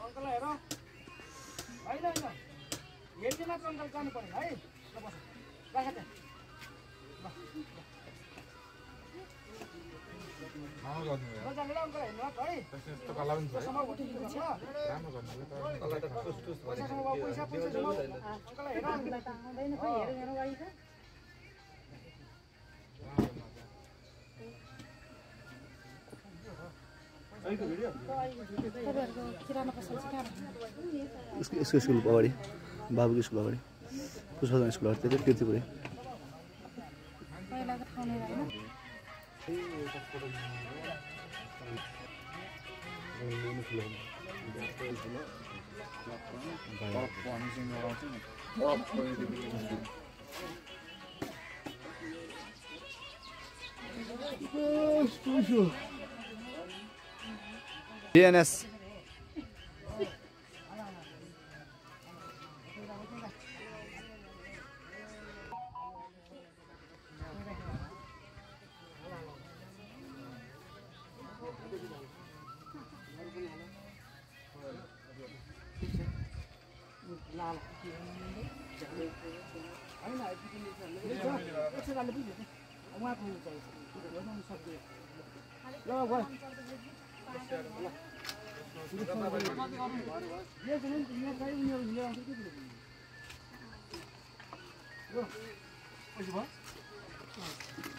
Uncle हेर होइन होइन हेर्दै मात्र अङ्कल जानु पर्यो है ल बस राख त्यहाँ नजानेर अङ्कल हेर्नु है पैसा इसको स्कुल अगाडि बाबुको स्कुल अगाडि पुष्पा स्कुल अगाडि त्यही किर्तिपुरै DNS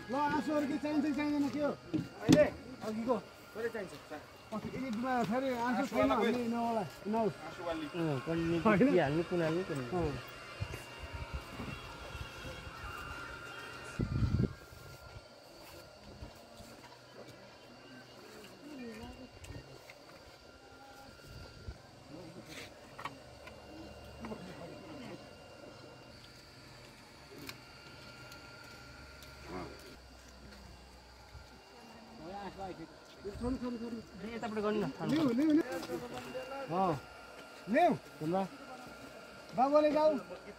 ल आँसुहरू के चाहिन्छ चाहिँदैन के हो अहिले अघिको कहिले चाहिन्छ एकमा फेरि आँसु छैन भने हाल्नु कुन हाल्नु बाबुले जाऊ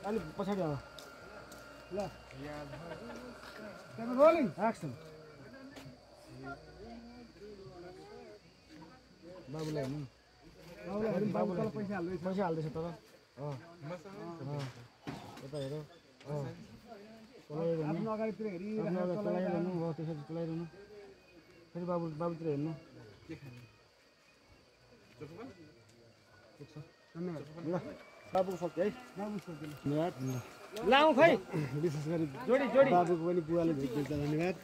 अलि पछाडि आऊ ल त्यहाँ रोलिङ एक्सन बाबुले हेर्नु बाबु तल पैसा हाल्दैछ तर यता हेर आफ्नो अगाडितिर चलाइरहनु हो त्यसरी चलाइरहनु फेरि बाबुतिर हेर्नु ल बाबुको सक्यो है बाबु सक्यो धन्यवाद लाउँ खै विशेष गरी जोडी बाबुको पनि बुवाले भेट्दै धन्यवाद।